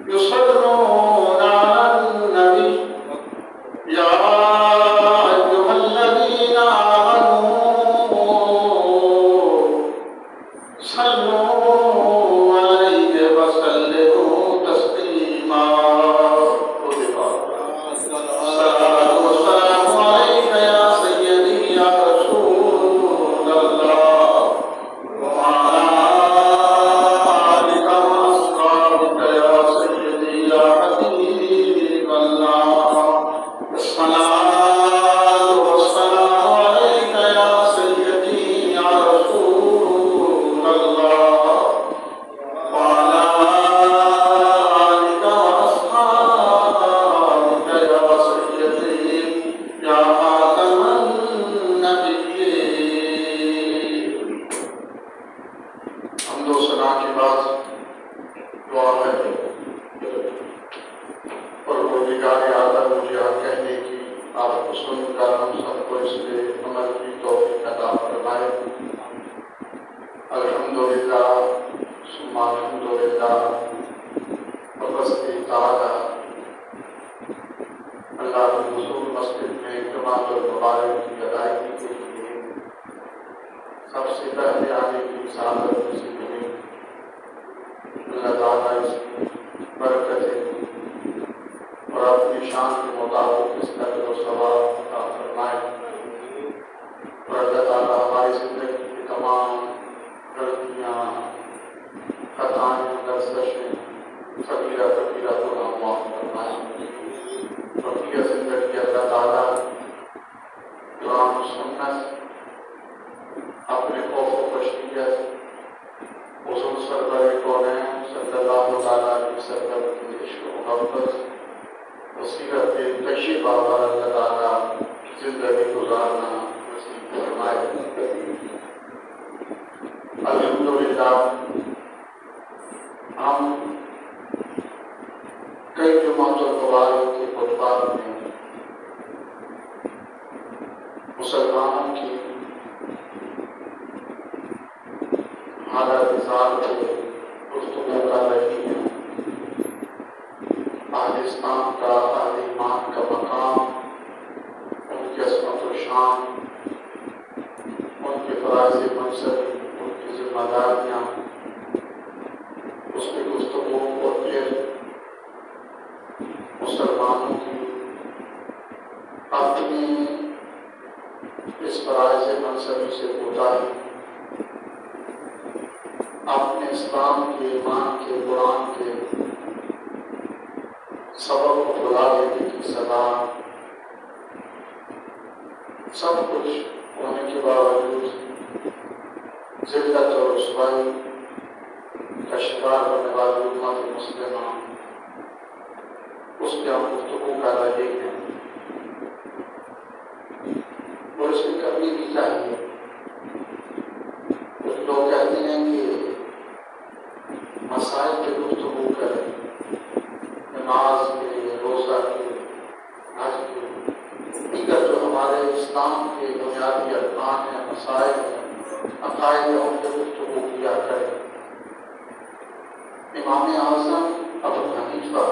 يصلون على النبي يا أيها الذين آمنوا صلوا عليه وسلموا تسليما الصلاة والسلام عليك يا سيدي يا رسول الله وعلى آلك وأصحابك يا سيدي يا حبيب الله الصلاة والسلام عليك يا سيدي يا رسول الله وعلى آلك وأصحابك يا سيدي يا خاتم النبيين. حمد و ثنا کی بات دعا ہے پروردگار اعظم مجھے آپ کہنے کی آپ کو سن کر ہم سب کو اس پہ عمل کی توفیق عطا فرمائے. الحمدللہ ثم الحمدللہ وبستی تعالی اللہ کے حضور مسجد میں جماعت المبارک کی ادائیگی کے لیے سب سے پہلے آنے کی سعادت نصیب ہوئی. اللہ تعالیٰ اس کی برکتیں اور اپنی شان کے مطابق اس کا جو ثواب عطا فرمائے اور اللہ تعالیٰ ہماری زندگی کی تمام غلطیاں خطائیں لرزشیں صغیرہ کبیرہ گناہ معاف فرمائے. بقیہ زندگی اللہ تعالیٰ قرآن و سنت اپنے خوف و خشیت حضور سرور کونین صلی اللہ تعالیٰ علیہ وسلم کی عشق و محبت وسیلت طیبہ پر اللہ تعالیٰ زندگی گزارنا نصیب فرمائے. الحمدللہ ہم کئی جماعت المبارک کے خطبات میں مسلمانوں کی حالت ذات پہ گفتگو کر رہی ہیں. اہل اسلام کا اہل ایمان کا مقام، ان کی عصمت و شان، ان کے فرائض منصب، ان کی ذمہ داریاں، اس کی گفتگو اور پھر مسلمانوں کی اپنی اس فرائض منصبی سے کوتاہی، اپنے اسلام کے ایمان کے قرآن کے سبق کو بھلا دینے کی سزا، سب کچھ ہونے کے باوجود ذلت اور رسوائی کا شکار ہونے والی امت مسلمہ، اس پہ ہم گفتگو کر رہے ہیں اور اس میں کرنی بھی چاہیے. کچھ لوگ کہتے ہیں کہ مسائل پہ گفتگو کریں، نماز کے، روزہ کے، حج کے، دیگر جو ہمارے اسلام کے بنیادی ارکان ہیں، مسائل ہیں، عقائد ہیں، ان پہ گفتگو کیا کریں. امام اعظم ابو حنیفہ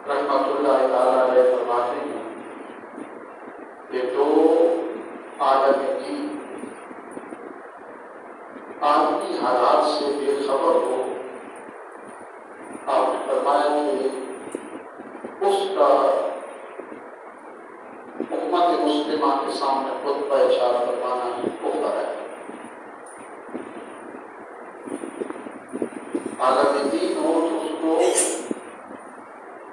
رحمۃ اللہ تعالیٰ علیہ فرماتے ہیں کہ جو عالم دین عالمی حالات سے بے خبر ہو، آپ نے فرمایا کہ اس کا امت مسلمہ کے سامنے خطبہ ارشاد فرمانا ہی کفر ہے. عالم دین ہو تو اس کو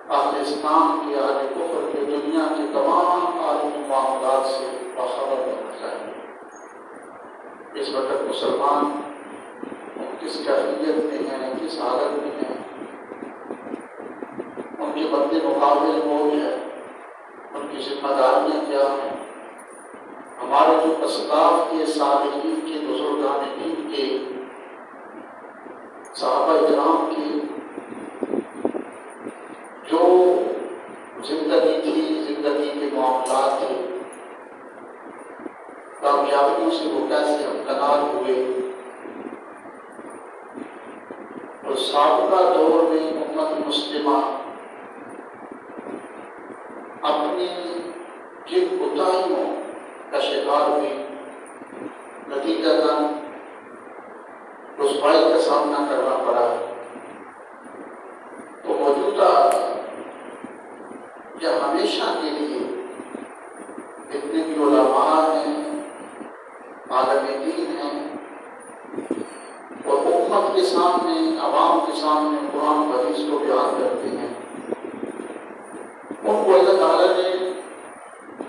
اہل اسلام کے، اہل کفر کے، دنیا کے تمام عالمی معاملات سے باخبر ہونا چاہیے. اس وقت مسلمان کس کیفیت میں ہیں، کس حالت میں ہیں، ان کے مد مقابل کون ہے، ان کی ذمہ داریاں کیا ہیں. ہمارے جو اسلاف کے، صالحین کے، بزرگان دین کے، صحابہ کرام کی جو زندگی تھی، زندگی کے معاملات تھے، کامیابیوں سے وہ کیسے ہمکنار ہوئے اور سابقہ دور میں امت مسلمہ اپنی جن کوتاہیوں کا شکار ہوئی، نتیجتاً رسوائی کا سامنا کرنا پڑا، تو موجودہ یا ہمیشہ کے لیے جتنے بھی علماء ہیں، عالم دین ہیں، اور امت کے سامنے، عوام کے سامنے قرآن و حدیث کو بیان کرتے ہیں، ان کو اللہ تعالیٰ نے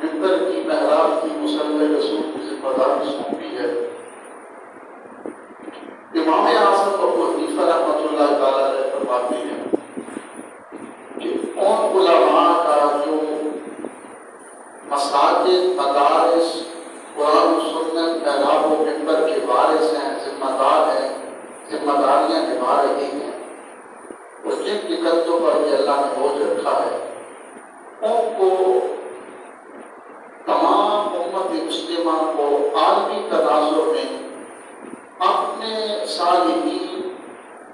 منبر کی، محراب کی، مصلی رسول کی ذمہ داری سونپی ہے۔ امام اعظم ابو حنیفہ رحمۃ اللہ تعالیٰ علیہ فرماتے ہیں کہ ان علماء کا جو مساجد، مدارس، قرآن و سنت، محراب و منبر کے وارث ہیں، ذمہ دار ہیں، ذمہ داریاں نبھا رہے ہیں، اور جن کے قدموں پر بھی اللہ نے بوجھ رکھا ہے، ان کو تمام امت مسلمہ کو عالمی تناظر میں اپنے صالحین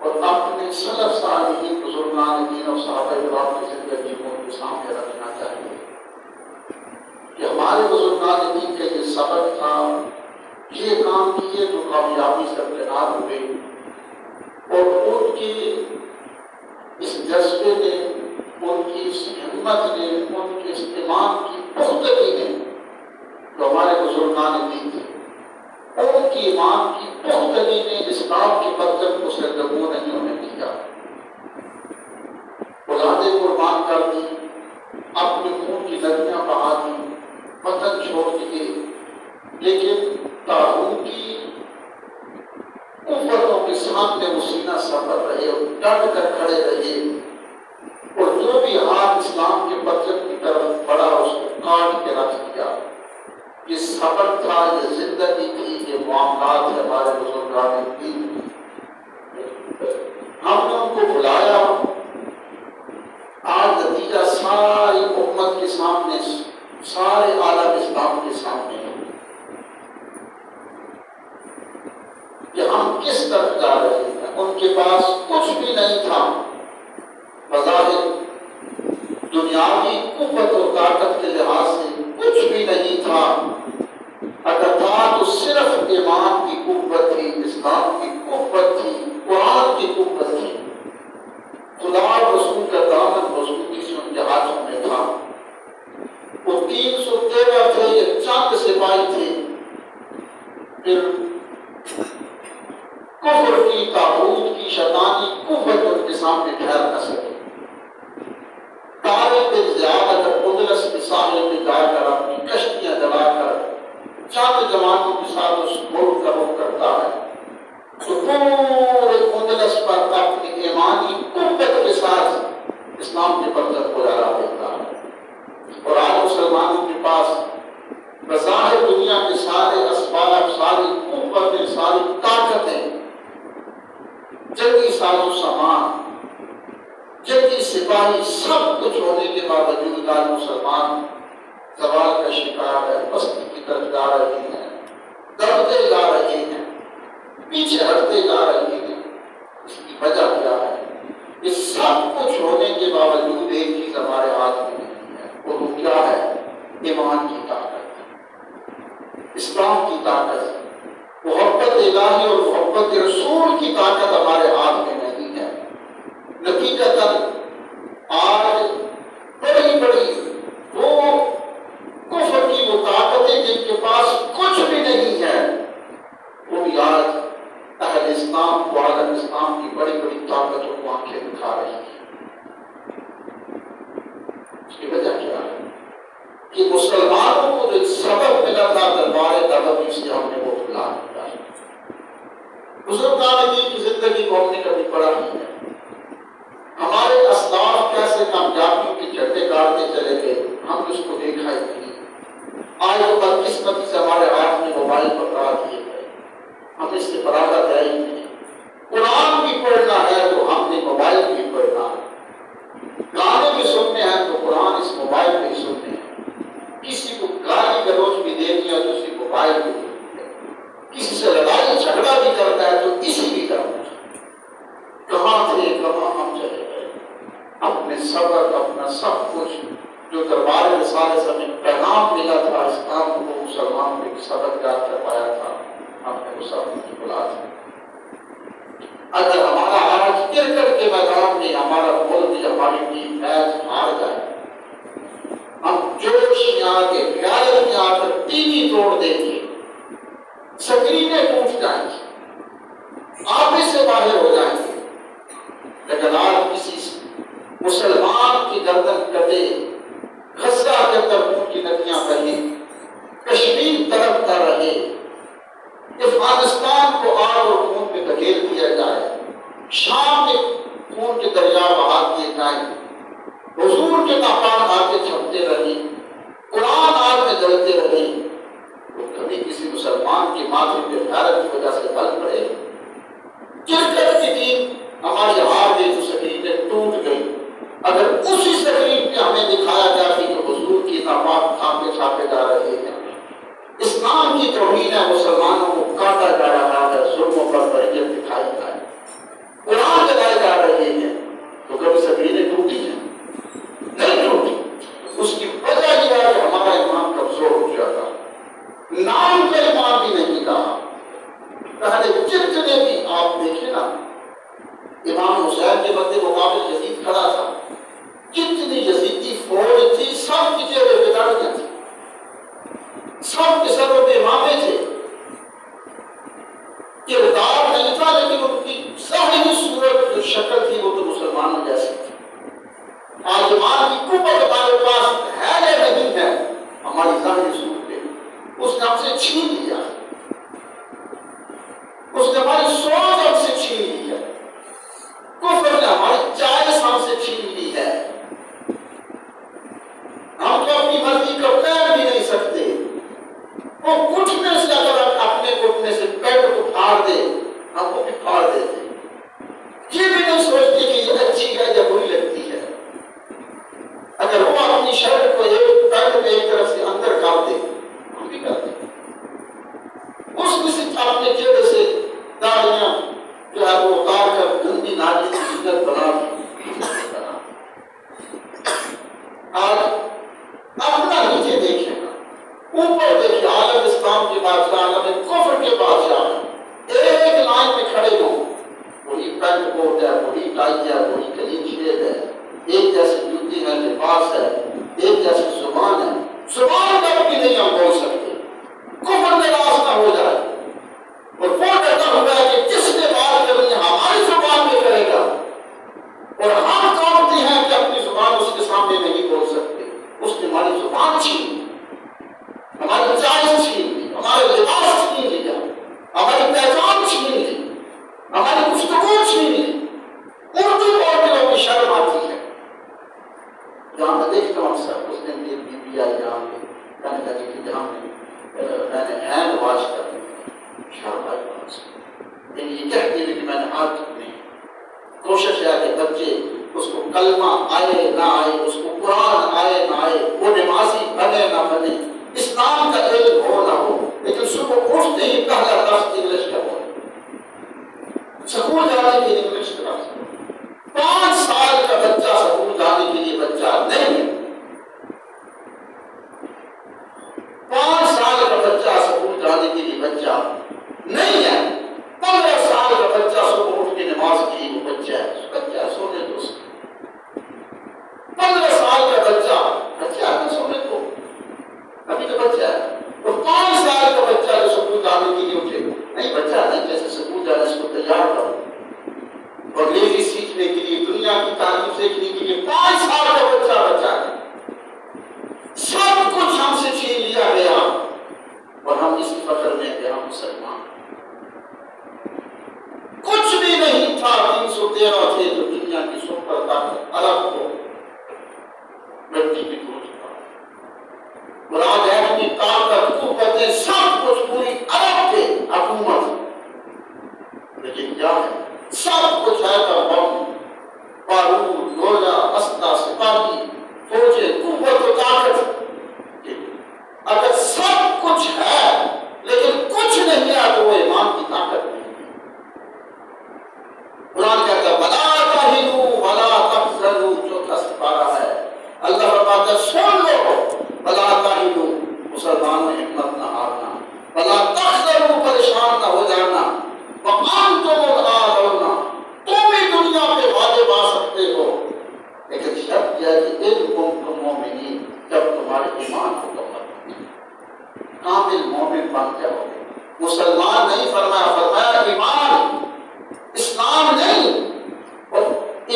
اور اپنے سلف صالحین، بزرگان دین اور صحابہ کرام کی زندگی کو ان کے سامنے رکھنا چاہیے کہ ہمارے بزرگان دین کا یہ سبق تھا، یہ کام کیے جو کامیابی سے امکنار ہوئے، اور ان کی اس جذبے نے، ان کی اس ہمت نے، ان کے اس ایمان کی پختگی نے، جو ہمارے بزرگان دین تھے، ان کی ایمان کی پختگی نے اسلام کے مطلب کو سرگرم نہیں ہونے دیا، اولادیں قربان کر دی، اپنے خون کی ندیاں بہا دی، وطن چھوڑ دیے، لیکن طاغوتی قوتوں کے سامنے وہ سینہ سپر رہے اور ڈٹ کر کھڑے رہے، اور جو بھی ہاتھ اسلام کے مطلب کی طرف بڑھا اس کو کاٹ کے رکھ دیا۔ یہ صبر تھا، یہ زندگی تھی، یہ معاملات ہے ہمارے بزرگان دین۔ ہم نے ان کو بلایا، آج نتیجہ ساری امت کے سامنے، سارے عالم اسلام کے سامنے ہے کہ ہم کس طرف جا رہے ہیں۔ ان کے پاس کچھ بھی نہیں تھا، بظاہر دنیاوی قوت اور طاقت کے لحاظ سے کچھ بھی نہیں تھا، اگر تھا تو صرف ایمان کی قوت تھی، اسلام کی قوت تھی، قرآن کی قوت تھی، خدا اور رسول کا دامن مضبوطی سے ان کے ہاتھوں میں تھا۔ وہ 313 تھے، یہ چند سپاہی تھے، پھر کفر کی، طاغوت کی، شیطانی قوت ان کے سامنے ٹھہر نہ سکے۔ طارق بن زیاد اگر اندلس کے ساحل میں جا کر اپنی کشتیاں جلا کر چند جوانوں کے ساتھ اس ملک کا رخ کرتا ہے تو پورے اندلس پر اپنی ایمانی قوت کے ساتھ اسلام کے برکت کو لہرا دیتا ہے، اور آج مسلمانوں کے پاس بظاہر دنیا کے سارے اسباب، ساری قوتیں، ساری طاقتیں، جنگی ساز و سامان، جنگی سپاہی، سب کچھ ہونے کے باوجود آج مسلمان زوال کا شکار ہے، پستی کی طرف جا رہے ہیں، دبتے جا رہے ہیں، پیچھے ہٹتے جا رہے ہیں۔ اس کی وجہ کیا ہے؟ اس سب کچھ ہونے کے باوجود ایک چیز ہمارے ہاتھ میں نہیں ہے، اور وہ کیا ہے؟ ایمان کی طاقت، اسلام کی طاقت، محبت الہی اور محبت رسول کی طاقت ہمارے ہاتھ میں نہیں ہے۔ نتیجتاً آج بڑی بڑی وہ کفر کی وہ طاقتیں جن کے پاس کچھ بھی نہیں ہے، وہ بھی آج اہل اسلام کو، عالم اسلام کی بڑی بڑی طاقتوں کو آنکھیں دکھا رہی ہیں۔ اس کی وجہ کیا ہے؟ کہ مسلمانوں کو جو سبق ملا تھا دربار نبوی سے، ہم نے وہ بھلا دیا۔ بزرگان دین کی زندگی کو ہم نے کبھی پڑھا نہیں ہے، ہمارے اسلاف کیسے کامیابیوں کے جھنڈے گاڑتے چلے گئے، ہم نے اس کو دیکھا ہی نہیں۔ آج وہ بدقسمتی سے ہمارے ہاتھ میں موبائل پکڑا دیے گئے، ہم اس سے برابر ہے ہی نہیں۔ قرآن بھی پڑھنا ہے تو ہم نے موبائل بھی پڑھنا ہے، گانے بھی سننے ہیں تو قرآن اس موبائل پہ ہی سننے ہیں، کسی کو گالی گلوچ بھی دے دیا تو اسی موبائل پہ دے دیا، کسی سے لڑائی جھگڑا بھی کرتا ہے تو اسی بھی کرنا ہے۔ کہاں اپنے سبق، اپنا سب کچھ جو دربار رسالے سے ہمیں پیغام ملا تھا اسلام کو مسلمان کو ایک سبق یاد کروایا تھا، ہم نے وہ سب کچھ بلا دیا۔ اگر ہمارا آج کرکٹ کے میدان میں ہمارا ملک یا ہماری ٹیم میچ ہار جائے، ہم جوش میں آ کے غیرت میں آ کر ٹی وی توڑ دیں گے، سکرینیں ٹوٹ جائیں گی، آپے سے باہر ہو جائیں گے، لیکن آج کسی مسلمان کی گردن کٹے، غزہ کے اندر خون کی ندیاں بہیں، کشمیر طرف نہ رہے، افغانستان کو آگ اور خون میں دھکیل دیا جائے، شام میں خون کے دریا بہا دیے جائیں، حضور کے ناپاک آگے چھپتے رہے، قرآن آگ میں جلتے رہے، تو کبھی کسی مسلمان کے ماتھے پہ غیرت کی وجہ سے بل پڑے۔ کرکٹ کی ٹیم ہماری ہار گئی تو سکرینیں ٹوٹ گئی، اگر اسی سکرین پہ ہمیں دکھایا جائے کہ حضور کی ناپاک کھاتے چھاپے جا رہے ہیں، اسلام کی توہین ہے، مسلمانوں کو کاٹا جا رہا ہے، ظلموں پر بریت دکھائی جائے، قرآن جلائے جا رہے ہیں، تو کبھی سکرینیں ٹوٹی ہیں؟ نہیں ٹوٹی۔ اس کی وجہ یہ ہے کہ ہمارا ایمان کمزور ہو جاتا، نام کا ایمان بھی نہیں رہا۔ پہلے جتنے بھی آپ دیکھیں نا، امام حسین کے بدلے مقابل یزید کھڑا تھا، کتنی یزیدی فوج تھی، سب کی چہرے پہ داڑیاں تھیں، سب کے سروں پہ امامے تھے، کردار نہیں تھا لیکن ان کی ظاہری صورت جو شکل تھی وہ تو مسلمانوں جیسی تھی۔ آج ایمان کی قوت ہمارے پاس ہے یا نہیں ہے، ہماری ظاہری صورت پہ اس نے ہم سے چھین لیا، اس نے ہماری سوچ ہم سے چھین لی ہے، کفر نے ہماری چائس ہم سے چھین لی ہے، ہم تو اپنی مرضی کا پیر بھی نہیں سکتے، وہ گھٹنے سے اگر اپنے گھٹنے سے پیر کو پھاڑ دے ہم کو بھی پھاڑ دیتے، یہ بھی نہیں سوچتے کہ یہ اچھی ہے یا بری لگتی ہے، اگر وہ اپنی شرٹ کو ایک پیر میں ایک طرف سے اندر کاٹ دے ہم بھی کرتے، اس میں سے اپنے چہرے سے داڑیاں جو ہے وہ اتار کر گندی نالی کی زینت بنا دی۔ آج اپنا نیچے دیکھیں گا، اوپر دیکھیں، عالم اسلام کے بادشاہ، عالم کفر کے بادشاہ ایک لائن میں کھڑے ہوں، وہی پینٹ کوٹ ہے، وہی ٹائی ہے، وہی کلین شیب ہے، ایک جیسے جوتی ہے، لباس ہے، ایک جیسے زبان ہے، زبان تک بھی نہیں ہم بول سکتے، کفر میں راس نہ ہو جائے، اور وہ ڈرتا ہوا ہے کہ جس نے بات کرنی ہماری زبان میں کرے گا، اور ہم کانپتے ہیں کہ اپنی زبان اس کے سامنے نہیں بول سکتے، اس نے ہماری زبان چھین لی، ہماری چائس چھین لی، ہمارے لباس چھین لیا، ہماری پہچان چھین لی، ہماری گفتگو چھین لی۔ اردو بولتے لوگوں کی شرم آتی ہے، جہاں میں دیکھتا ہوں اکثر اس دن ایک بی بی آئی جہاں پہ کہنے لگی کہ جہاں میں نے ہینڈ واش کرنی شرم آئی بات سے، لیکن یہ کہتے ہیں کہ میں نے ہاتھ نہیں، کوشش ہے کہ بچے اس کو کلمہ آئے نہ آئے، اس کو قرآن آئے نہ آئے، وہ نمازی بنے نہ بنے، اسلام کا علم ہو نہ ہو، لیکن صبح اٹھتے ہی پہلا لفظ انگلش کا ہو، سکول جانے کے لیے انگلش کا لفظ، 5 سال کا بچہ سکول جانے کے لیے بچہ نہیں ہے، 5 سال کا بچہ سکول جانے کے لیے بچہ نہیں ہے، 15 سال کا بچہ صبح اٹھ کے نماز کے لیے وہ بچہ ہے، بچہ سونے دو، 15 سال کا بچہ ہے سونے دو، ابھی تو بچہ ہے، اور 5 سال کا بچہ جو سکول جانے کے لیے اٹھے، نہیں بچہ نہیں، جیسے سکول جانا اس کو تیار کرو، اور انگریزی سیکھنے کے لیے، دنیا کی تعلیم سیکھنے کے لیے 5 سال کا بچہ ہے، سب کچھ ہم سے چھین لیا گیا، اور ہم اسی فخر میں کہ ہم مسلمان، کچھ بھی نہیں تھا، 313 تھے جو دنیا کی سپر طاقت عرب کو مٹی کی ٹوٹ تھا، اور آج اپنی طاقت قوتیں سب کچھ پوری عرب کے حکومت، لیکن کیا ہے سب کچھ ہے تو بم، بارود، گولا، اسلحہ، سپاہی،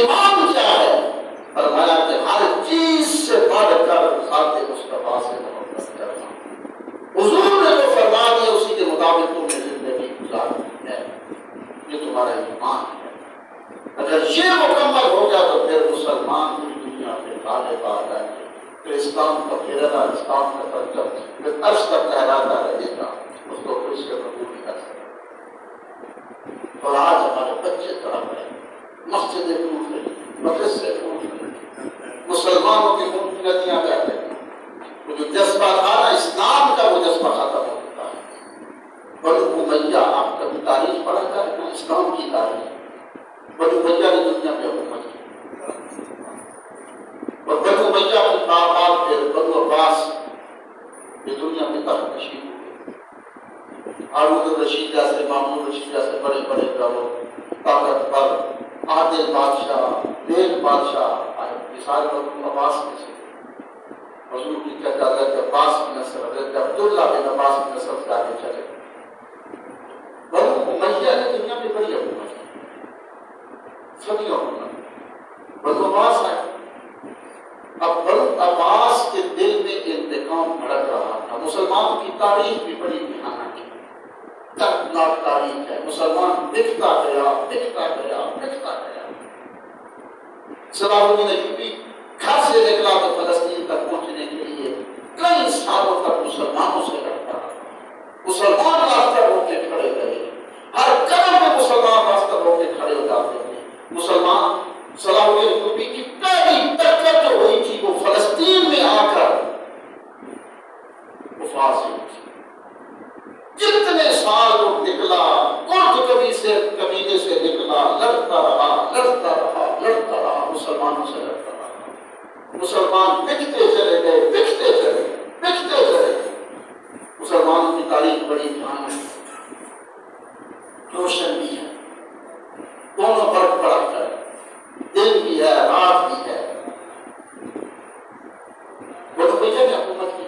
ایمان کیا ہے؟ فرمایا کہ ہر چیز سے بڑھ کر ذات مصطفیٰ سے محبت کرنا. حضور نے جو فرما دیا اسی کے مطابق تم نے زندگی گزارنی ہے. یہ تمہارا ایمان ہے. اگر یہ مکمل ہو گیا تو پھر مسلمان پوری دنیا پہ غالب آ جائیں گے. پھر اسلام کا پھیرنا، اسلام کا پرچم پھر عرش تک لہراتا رہے گا. اس کو کوئی سے قبول نہیں کر سکتا. اور آج ہمارے بچے طرف ہے، مسجدیں ٹوٹ رہی، مدرسے ٹوٹ رہے، مسلمانوں کی خون کی ندیاں بہہ رہی. وہ جو جذبہ تھا نا اسلام کا، وہ جذبہ ختم ہو چکا ہے. بنو امیہ، آپ کبھی تاریخ پڑھا جائے نا اسلام کی تاریخ، بنو امیہ نے دنیا میں حکومت کی. اور بنو امیہ کے بعد پھر بنو عباس یہ دنیا میں تخت نشین ہوئے. ہارون الرشید جیسے، مامون الرشید جیسے بڑے بڑے گروہ، طاقتور، عادل بادشاہ، نیک بادشاہ آئے. یہ سارے بنو عباس میں سے. حضور کی چچا حضرت عباس کی نسل، حضرت عبداللہ بن عباس کی نسل سے آگے چلے. بنو امیہ نے دنیا میں بڑی حکومت کی، صدیوں حکومت. بنو عباس آئے. اب بنو عباس کے دل میں انتقام بھڑک رہا تھا. مسلمانوں کی تاریخ بھی بڑی بھیانک ہے، دردناک تاریخ ہے. مسلمان بکتا گیا، بکتا گیا، بکتا گیا. صلاح الدین ایوبی گھر سے نکلا تو فلسطین تک پہنچنے کے لیے کئی سالوں تک مسلمانوں سے لڑتا رہا. مسلمان راستہ روک کے کھڑے رہے، ہر قدم میں مسلمان راستہ روک کے کھڑے ہو جاتے تھے. مسلمان صلاح الدین ایوبی کی پہلی طاقت جو ہوئی تھی وہ فلسطین میں آ کر وفا سے ہوئی. جتنے سال وہ نکلا، کرد قبیلے سے نکلا، لڑتا رہا، لڑتا رہا، لڑتا رہا، مسلمانوں سے لڑتا رہا. مسلمان بکتے چلے گئے، بکتے چلے گئے، بکتے چلے گئے. مسلمانوں کی تاریخ بڑی بھیانک ہے، روشن بھی ہے، دونوں فرق پڑک ہے، دن بھی ہے، رات بھی ہے. بنو امیہ نے حکومت کی.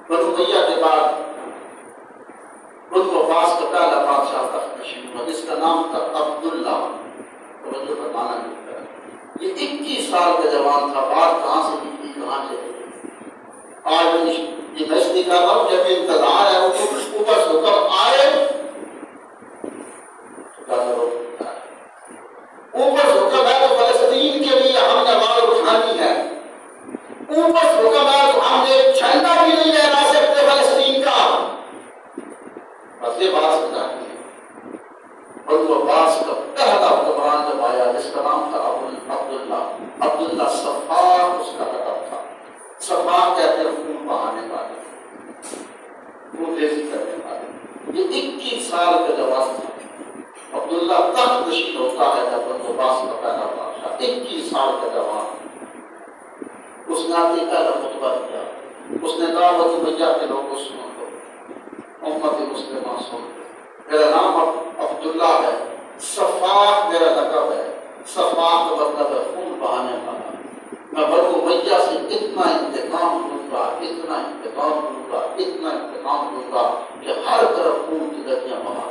بنو امیہ کے بعد بنو عباس کا پہلا بادشاہ تخت نشین ہوا جس کا نام تھا عبداللہ. توجہ فرمانا ملتا ہے. یہ 21 سال کا جوان تھا. بات کہاں سے نکلی، کہاں چلی گئی. آج یہ میں اس لیے کہہ رہا ہوں جب انتظار ہے وہ اوپر سے حکم آئے اوپر سے حکم ہے تو فلسطین کے لیے ہم نے آواز اٹھانی ہے. اوپر سے حکم ہے تو ہم نے جھنڈا بھی نہیں لہرا سکتے فلسطین کا. بس یہ بات سمجھاتی ہے. بنو عباس کا پہلا حکمران جب آیا جس کا نام تھا عبداللہ صفار اس کا لقب تھا. صفار کہتے ہیں خون بہانے والے، خون ریزی کرنے والے. یہ 21 سال کا جوان تھا. عبداللہ تخت نشین ہوتا ہے جب بنو عباس کا پہلا بادشاہ 21 سال کا جوان. اس نے آتے پہلا خطبہ دیا. اس نے کہا بنو امیہ کے لوگوں سنو لو، امت مسلمہ سن لو. میرا نام عبداللہ ہے، صفاق میرا لقب ہے. صفاق کا مطلب ہے خون بہانے والا. میں بنو امیہ سے اتنا انتقام لوں گا، اتنا انتقام لوں گا، اتنا انتقام لوں گا کہ ہر طرف خون کی ندیاں بہا.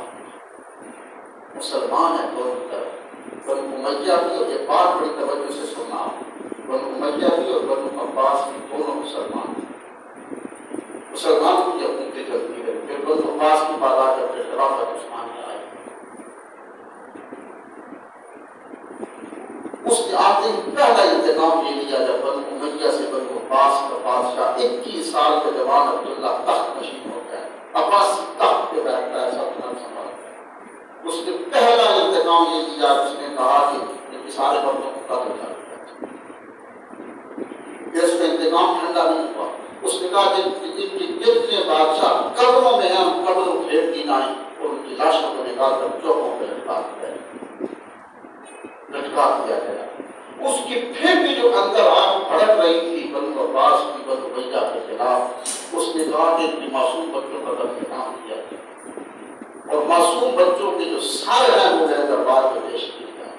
مسلمان ہیں دونوں طرف. بنو امیہ بھی، اور یہ بات بڑی توجہ سے سننا، بنو امیہ بھی اور بنو عباس بھی دونوں مسلمان ہیں. مسلمانوں کی حکومتیں چلتی ہے. پھر بنو عباس کی بات آ کر پھر خلافت عثمانیہ آئی. اس نے آتے ہی پہلا انتقام یہ لیا جب بنو امیہ سے بنو عباس کا بادشاہ 21 سال کا جوان عبداللہ تخت نشین ہوتا ہے. عباس تخت پہ بیٹھتا ہے، سلطنت سنبھالتا ہے. اس نے پہلا انتقام یہ لیا، اس نے کہا کہ سارے بندوں کو قتل کر دیا. اس میں انتقام ٹھنڈا نہیں ہوا. اس نے کہا کہ جتنے بادشاہ قبروں میں ہیں ہم قبروں پھیر دی نائیں اور ان کی لاشوں کو نکال کر چوکوں پہ لٹکا دیا گیا. اس کی پھر بھی جو اندر آگ بھڑک رہی تھی بنو عباس کی بنو امیہ کے خلاف، اس نے کہا کہ ان کی معصوم بچوں کا انتقام کیا گیا اور معصوم بچوں کے جو سر ہیں وہ میرے دربار میں پیش کیے گئے.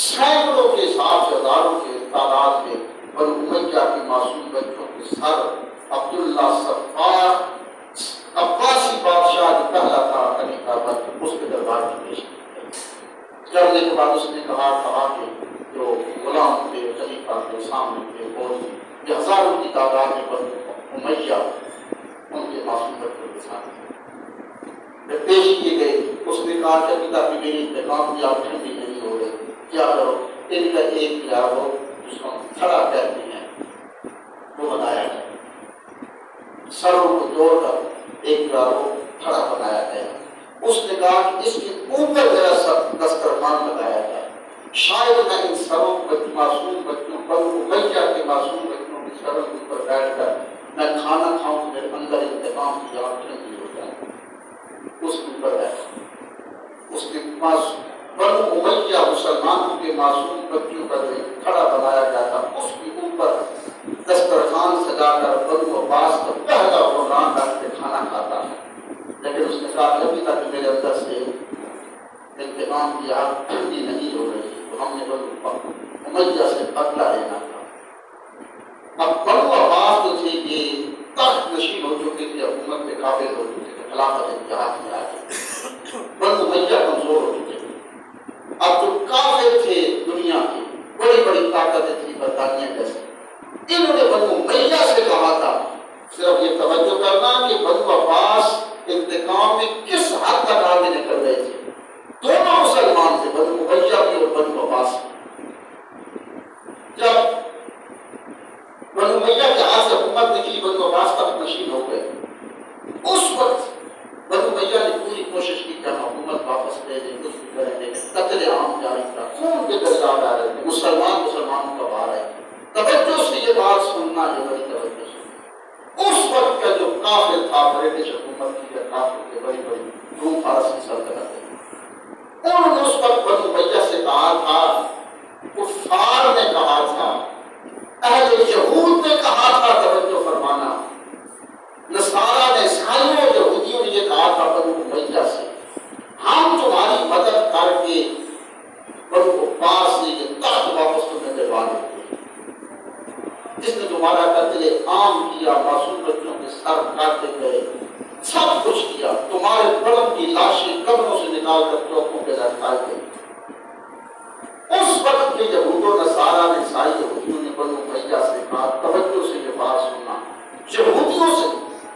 سینکڑوں کے حساب، ہزاروں کے تعداد میں بنو امیہ کی معصوم بچوں کے سر عبداللہ صفار عباسی بادشاہ جو پہلا تھا خلیفہ بن، اس کے دربار میں پیش کیے گئے. کرنے کے بعد اس نے کہا کہ جو غلام تھے خلیفہ کے سامنے تھے فوج یہ ہزاروں کی تعداد میں بنو امیہ ان کے معصوم بچوں کے ساتھ پیش کیے گئے. اس نے کہا کہ ابھی تک میری انتقام کی آپ ٹھنڈی نہیں ہو رہی, کیا کرو, ان کا ایک کیا ہو جس کو ہم کھڑا کہتے ہیں وہ بنایا گیا, سروں کو جوڑ کر ایک کیا ہو کھڑا بنایا گیا. اس نے کہا کہ اس کے اوپر ذرا سا دسترخوان لگایا جائے, شاید میں ان سروں معصوم بچوں بنو امیہ کے معصوم بچوں کے سروں کے اوپر بیٹھ کر میں کھانا کھاؤں, میرے اندر انتقام کی آگ ٹھنڈی ہو جائے. اس کے اوپر بیٹھا, اس کے پاس بنو امیہ مسلمانوں کے معصوم بچوں کا جو کھڑا بنایا گیا تھا اس کے اوپر دسترخوان سجا کر بنو عباس کا پہلا پروگرام رکھ کے کھانا کھاتا ہے. لیکن اس نے کہا کہ ابھی تک میرے اندر سے انتقام کی آگ ٹھنڈی نہیں ہو رہی, تو ہم نے بنو امیہ سے بدلہ لینا تھا. اب بنو عباس جو تھے یہ تخت نشین ہو چکے تھے, حکومت میں قابل ہو چکے تھے, خلافت اتحاد میں آ گئے. بنو امیہ کمزور ہو چکے تھے. اب جو کافر تھے دنیا کی بڑی بڑی طاقتیں تھی برطانیہ جیسے, انہوں نے بنو امیہ سے کہا تھا, صرف یہ توجہ کرنا کہ بنو عباس انتقام میں کس حد تک آگے نکل رہے تھے. دونوں مسلمان تھے, بنو امیہ بھی اور بنو عباس. جب بنو امیہ کے ہاتھ سے حکومت نکلی, بنو عباس تک نشین ہو گئے. اس وقت بنو امیہ نے پوری کوشش کی کہ ہم حکومت واپس لے لیں, کچھ بھی کریں, لیکن قتل عام جاری تھا, خون کے درجات آ رہے تھے, مسلمانوں کا بار ہے. توجہ سے یہ بات سننا, یہ بڑی توجہ سے. اس وقت کا جو کافر تھا برٹش حکومت کی یا کافر کے بڑی بڑی روم فارس کی سلطنت, انہوں نے اس وقت بنو امیہ سے کہا تھا, کفار نے کہا تھا, اہل یہود نے کہا تھا, توجہ فرمانا, نصارہ نے, عیسائیوں یہودیوں نے یہ کہا تھا بنو امیہ سے, ہم تمہاری مدد کر کے بنو عباس نے یہ تخت واپس تمہیں دلوا دیتے, جس نے تمہارا قتل عام کیا, معصوم بچوں کے سر کاٹے گئے, سب کچھ کیا, تمہارے بڑوں کی لاشیں قبروں سے نکال کر چوکوں کے لٹکائے گئے. اس وقت کے یہود و نصارہ نے, عیسائی یہودیوں نے بنو امیہ سے کہا, توجہ سے یہ بات سننا, یہودیوں سے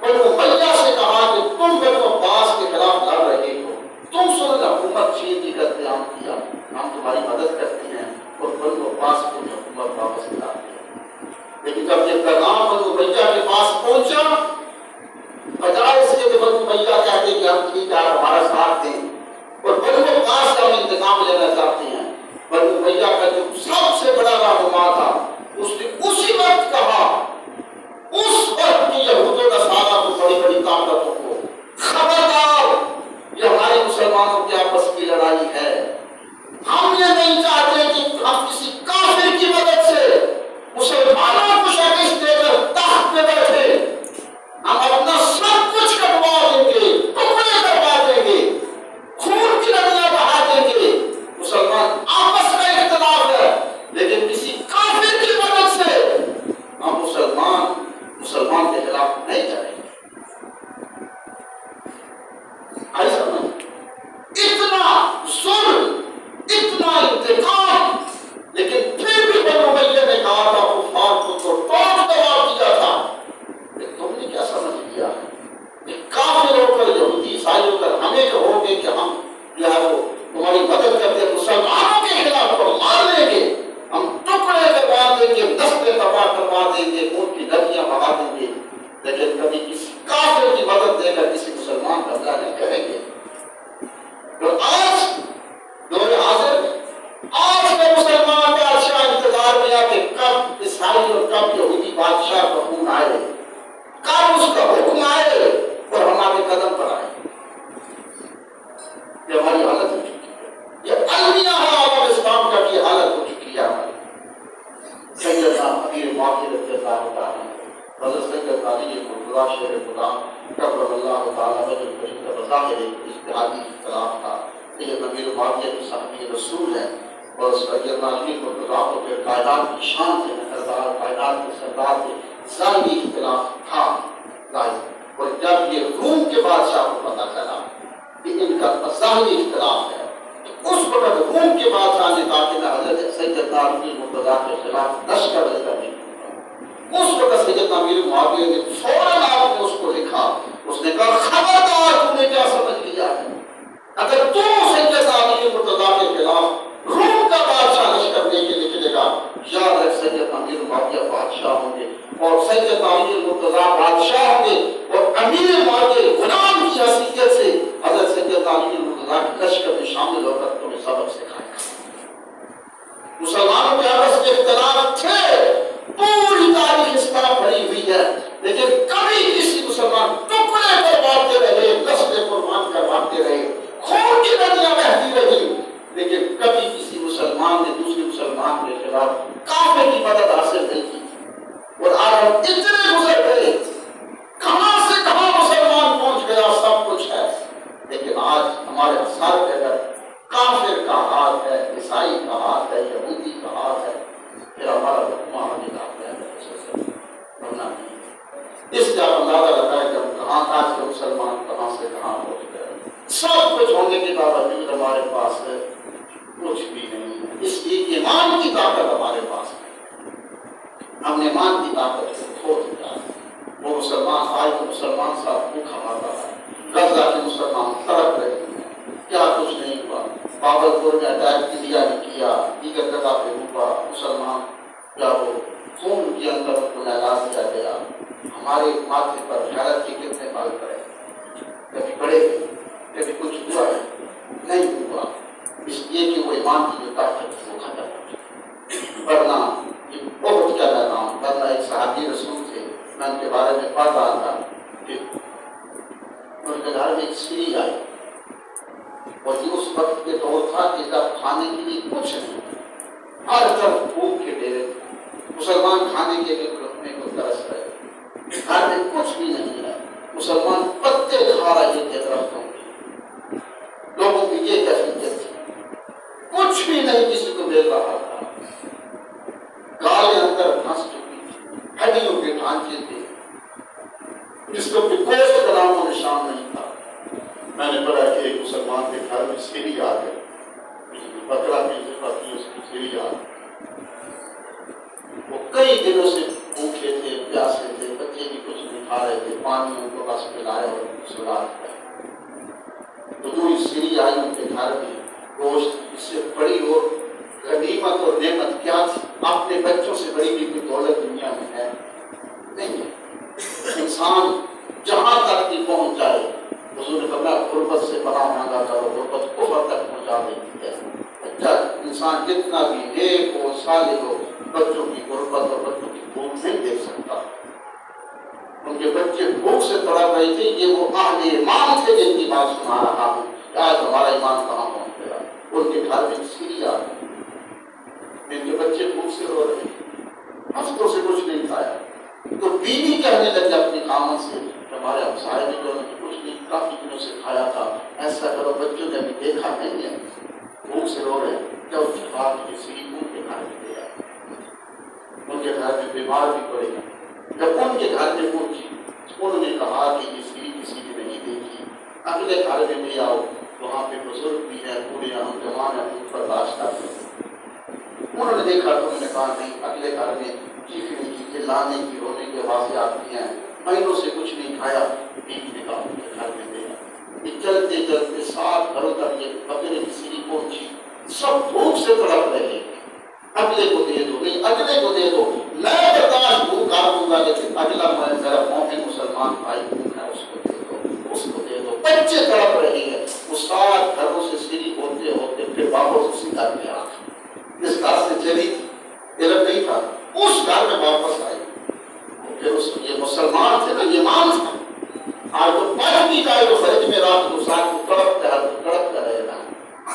بنو امیہ سے کہا کہ تم بنو عباس کے خلاف لڑ رہے ہو, تم سن حکومت چھین کی قتل عام کیا, ہم تمہاری مدد کرتے ہیں اور بنو عباس کو حکومت واپس دلاتے ہیں. لیکن جب یہ پیغام بنو امیہ کے پاس پہنچا, بجائے اس کے کہ بنو امیہ کہتے کہ ہم ٹھیک ہے ہمارا ساتھ دیں اور بنو عباس کا ہم انتقام لینا چاہتے ہیں, بنو امیہ کا جو سب سے بڑا رہنما تھا اس نے اسی وقت کہا, اس وقت کی یہود و نصارہ کو, بڑی بڑی طاقتوں کو, خبردار, یہ ہمارے مسلمانوں کے آپس کی لڑائی ہے, ہم یہ نہیں چاہتے کہ ہم کسی کافر کی مدد سے مسلمانوں کو شکست دے کر تخت پہ بیٹھے, ہم اپنا سب کچھ کٹوا دیں گے, ٹکڑے کروا دیں گے, خون کی ندیاں بہا دیں گے. مسلمان آپس میں اختلاف ہے, لیکن کسی کافر کی مدد سے ہم مسلمان کے خلاف نہیں جائیں گے. ایسا نہیں, اتنا ظلم, اتنا انتقام, لیکن پھر بھی بنو امیہ نے کہا تھا, کفار کو تو ٹوٹ دبا دیا تھا, تم نے کیا سمجھ لیا کہ کافر ہو کر, یہودی عیسائی ہو کر ہمیں کہو گے کہ ہم جو ہے وہ تمہاری مدد کرتے ہیں, مسلمانوں کے خلاف کو مار لیں گے, ہم ٹکڑے کروا دیں گے, نسلیں تباہ کروا دیں گے, خون کی ندیاں بہا دیں گے, لیکن کبھی کسی کافر کی مدد دے کر کسی مسلمان کا بدلہ نہیں کریں گے. تو آج دور حاضر میں, آج کے مسلمان بادشاہ انتظار میں آ کہ کب عیسائی اور کب یہودی بادشاہ کا خون آئے, کب اس کا حکم آئے اور ہمارے قدم پر آئے. یہ ہماری حالت ہو چکی ہے, یہ المیہ عالم اسلام کا کی حالت ہو چکی ہے ہماری. سیدنا امیر معاویہ رضی اللہ تعالیٰ, حضرت سید علی مرتضیٰ شیر خدا کرم اللہ تعالیٰ وجہ الکریم کا بظاہر ایک اجتہادی اختلاف تھا. یہ امیر معاویہ جو صحابی رسول ہے اور سیدنا علی مرتضیٰ کو جو کائنات کی شان سے نظردار, کائنات کے سردار کے ظاہری اختلاف تھا ظاہر. اور جب یہ روم کے بادشاہ کو پتہ چلا کہ ان کا ظاہری اختلاف ہے, اس وقت روم کے بادشاہ نے کہا کہ میں حضرت سیدنا علی مرتضیٰ کے خلاف لشکر لے کر نکلوں گا۔ اس وقت سیدنا امیر معاویہ نے فوراً آپ نے اس کو لکھا، اس نے کہا خبردار تم نے کیا سمجھ لیا ہے، اگر تم سیدنا علی مرتضیٰ کے خلاف روم کا بادشاہ لشکر لے کے نکلے گا، یاد رکھ سیدنا امیر معاویہ بادشاہ ہوں گے اور سیدنا علی مرتضیٰ بادشاہ ہوں گے، اور امیر معاویہ غلام کی حیثیت سے حضرت سیدنا علی مرتضیٰ کے لشکر میں شامل ہو کر تمہیں سبق سکھائے گا۔ مسلمانوں کے آپس میں اختلاف تھے، پوری تاریخ اس طرح بھری ہوئی ہے، لیکن کبھی کسی مسلمان ٹکڑے کرواتے رہے، نسلیں قربان کرواتے رہے، خون کی ندیاں بہتی رہی، لیکن کبھی کسی مسلمان نے دوسرے مسلمان کے خلاف کافر کی مدد حاصل نہیں کی۔ اور آج ہم اتنے گزر گئے، کہاں سے کہاں مسلمان پہنچ گیا، سب کچھ ہے، لیکن آج ہمارے سر پہ اگر کافر کا ہاتھ ہے، عیسائی کا ہاتھ ہے، یہودی کا ہاتھ ہے، پھر ہمارا حکمہ نکالتا ہے، ورنہ نہیں۔ اس کا اندازہ لگا ہے کہ ہم کہاں آج کے مسلمان کہاں سے کہاں پہنچ گئے، سب کچھ ہونے کے باوجود ہمارے پاس کچھ بھی نہیں ہے، اس لیے ایمان کی طاقت ہمارے پاس ہے، ہم نے ایمان کی طاقت کو کھو دیا ہے۔ وہ مسلمان آج تو مسلمان صاحب بھوکا مارتا ہے، غزہ کے مسلمان تڑپ رہے ہیں، کیا کچھ نہیں ہوا، بابل پور میں اٹیک انڈیا نے کیا، دیگر جگہ پہ ہوا، مسلمان کیا وہ خون کے اندر کو لہلا دیا گیا، ہمارے ماتھے پر غیرت کے کتنے بال پڑے، کبھی بڑے کبھی کچھ ہوا ہے نہیں ہوا، اس لیے کہ وہ ایمان کی جو طاقت وہ ختم ہو گئی۔ ورنہ یہ بہت کیا کہتا ہوں، ورنہ ایک صحابی رسول تھے، میں ان کے بارے میں پڑھ رہا تھا کہ ان کے گھر میں ایک سری آئی، اور یہ اس وقت کے دور تھا کہ جب کھانے کے لیے کچھ نہیں، ہر طرف بھوک کے ڈیرے، مسلمان کھانے کے لیے لقمے کو ترس رہے، گھر میں کچھ بھی نہیں ہے، مسلمان پتے کھا رہے تھے درختوں کے، لوگوں کی یہ کیفیت تھی، کچھ بھی نہیں کسی کو مل رہا تھا، گالیں اندر پھنس چکی تھی، ہڈیوں کے ڈھانچے تھے، جس کو کوئی گوشت کا نام و نشان نہیں تھا۔ میں نے پڑھا کہ ایک مسلمان کے گھر میں سیری آ گئی، بکرا کی ذبح کی، اس کی سیری آ گئی، وہ کئی دنوں سے بھوکے تھے، پیاسے تھے، بچے بھی کچھ نہیں کھا رہے تھے، پانی ان کو بس پلایا اور سلا دیا، تو جو سیری آئی ان کے گھر میں گوشت، اس سے بڑی اور غنیمت اور نعمت کیا تھی؟ اپنے بچوں سے بڑی بھی کوئی دولت دنیا میں ہے نہیں ہے۔ انسان جہاں تک بھی پہنچ جائے، حضور نے فرمایا غربت سے پناہ مانگا کرو، غربت کفر تک پہنچا دیتی ہے۔ جب انسان جتنا بھی نیک ہو، صالح ہو، بچوں کی غربت اور بچوں کی بھوک نہیں دیکھ سکتا۔ ان کے بچے بھوک سے تڑپ رہے تھے، یہ وہ اہل ایمان تھے جن کی بات سنا رہا ہوں، آج ہمارا ایمان کہاں پہنچ گیا۔ ان کے گھر میں سیری آ گئی، ان کے بچے بھوک سے رو رہے ہیں، ہفتوں سے کچھ نہیں کھایا، تو بیوی کہنے لگی اپنی خامن سے، ہمارے ہمسائے نے جو کچھ نہیں کافی دنوں سے کھایا تھا، ایسا کرو بچوں نے ابھی دیکھا نہیں ہے، بھوک سے رو رہے ہیں، جب اس کے بعد کی سیری ان کے گھر میں دے آئے، ان کے گھر میں بیمار بھی پڑے گا، جب ان کے گھر میں پہنچی انہوں نے کہا کہ یہ سیری کسی نے نہیں دیکھی، اگلے گھر میں لے آؤ، وہاں پہ بزرگ بھی ہیں، بوڑھے نوجوان ہیں، ان پر برداشت کرتے ہیں۔ انہوں نے دیکھا تو انہوں نے کہا نہیں، اگلے گھر میں چیخنے کی، چلانے کی، رونے کی آوازیں آتی ہیں، مہینوں سے کچھ نہیں کھایا، بیوی نے کہا ان کے گھر میں دے آؤ۔ یہ چلتے چلتے 7 گھروں تک یہ بکرے کی سیری پہنچی، سب بھوک سے تڑپ رہے ہیں، اگلے کو دے دو، نہیں اگلے کو دے دو، میں برداشت بھوک کر دوں گا، لیکن اگلا میرا مومن مسلمان بھائی بھوک ہے، اس کو دے دو، اس کو دے دو۔ بچے تڑپ رہے ہیں، وہ 7 گھروں سے سیری ہوتے ہوتے پھر واپس اسی گھر میں آ گئے، جس گھر سے چلی تھی، علم نہیں تھا، اس گھر میں واپس آئی، پھر یہ مسلمان تھے نا، ایمان تھا، آج تو پڑھ بھی جائے تو فرج میں رات گزار کو تڑپ کر رہے نا،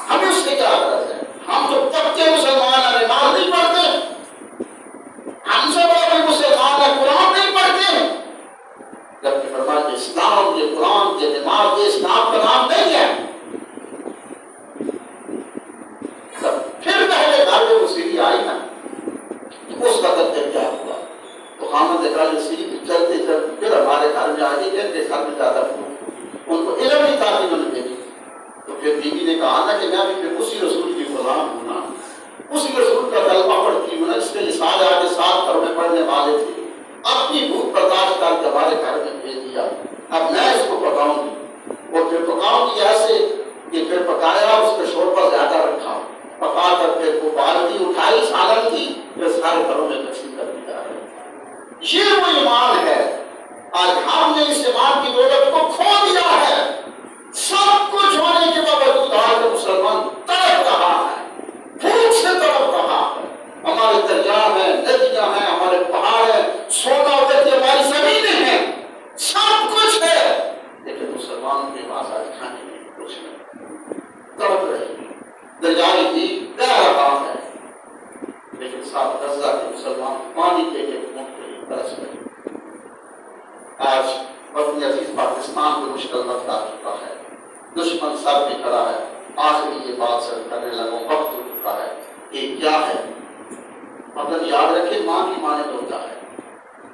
ہمیں اس سے کیا غرض ہے؟ ہم تو پکے مسلمان ہیں، نماز نہیں پڑھتے، ہم سے بڑا کوئی مسلمان ہے قرآن نہیں پڑھتے، جبکہ فرمایا کہ اسلام کے قرآن کے نماز کے اسلام کا نام نہیں ہے۔ پھر پہلے گھر میں وہ سیری آئی نا، معاشرے کو بالٹی اٹھائی سالن کی پھر سارے گھروں میں تقسیم کر دی جا رہی ہے۔ یہ وہ ایمان ہے۔ آج ہم نے اس ایمان کی دولت کو کھو دیا ہے۔ سب کچھ ہونے کے باوجود آج مسلمان تڑپ رہا ہے، بھوک سے تڑپ رہا ہے۔ ہمارے دریا ہیں، ندیاں ہیں، ہمارے پہاڑ ہیں، سونا ہوتے تھے ہماری زمینیں ہیں، سب کچھ ہے، لیکن مسلمان کے پاس آج کھانے میں کچھ نہیں، تڑپ رہی دریائے بھی بہہ رہا ہے، لیکن ساتھ غزہ کے مسلمان پانی کے گھونٹ کے لیے ترس رہے۔ آج وطن عزیز پاکستان کو مشکل وقت آ چکا ہے، دشمن سر پہ کھڑا ہے، آخری یہ بات سر کرنے لگا، وقت ہو چکا ہے۔ یہ کیا ہے؟ مگر یاد رکھے ماں کی ماں نے تو کیا ہے،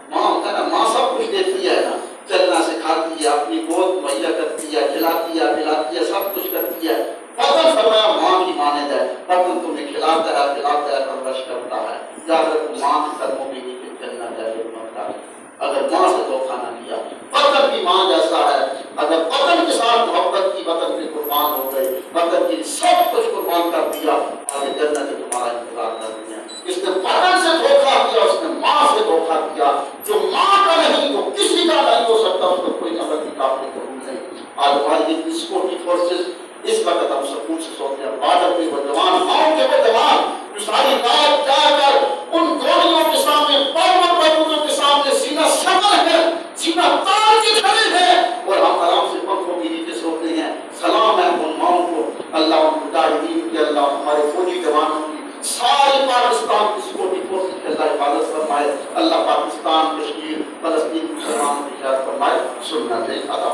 ماں ہوتا ہے نا، ماں سب کچھ دیتی ہے نا، چلنا سکھاتی ہے، اپنی گود مہیا کرتی ہے، کھلاتی ہے پلاتی ہے، سب کچھ کرتی ہے۔ فضل فرمایا ماں کی مانند ہے، وطن تمہیں کھلاتا ہے پلاتا ہے، پرورش کرتا ہے۔ یاد رکھو ماں کی قدموں میں نیچے چلنا چاہیے مطلب، اگر ماں سے دھوکہ نہ کیا۔ وطن بھی ماں جیسا ہے، اگر وطن کے ساتھ محبت کی، وطن پہ قربان ہو گئے، وطن کی سب کچھ قربان کر دیا، آگے جنت تمہارا انتظار کر رہی ہے۔ اس نے وطن سے دھوکہ کیا، اس نے ماں سے دھوکہ کیا۔ جو ماں کا نہیں تو کسی کا نہیں ہو سکتا، اس کو کوئی عمل کی قابل قبول نہیں۔ آج ہماری اتنی سیکورٹی فورسز اس وقت ہم سکون سے سوتے ہیں، بارڈر پہ وہ جوان، ماؤں کے وہ جوان جو ساری رات جا کر ان گولیوں کے سامنے، بارودوں کے سامنے سینہ سبر ہے، سینہ تان کے کھڑے ہیں، اور ہم آرام سے پنکھوں کے نیچے سوتے ہیں۔ سلام ہے ان ماؤں کو، اللہ ان مجاہدین کے، اللہ ہمارے فوجی جوانوں کی، ساری پاکستان کی سیکورٹی فورسز کے اللہ حفاظت فرمائے، اللہ پاکستان، کشمیر، فلسطین مسلمان کی حفاظت فرمائے۔ سنت ادا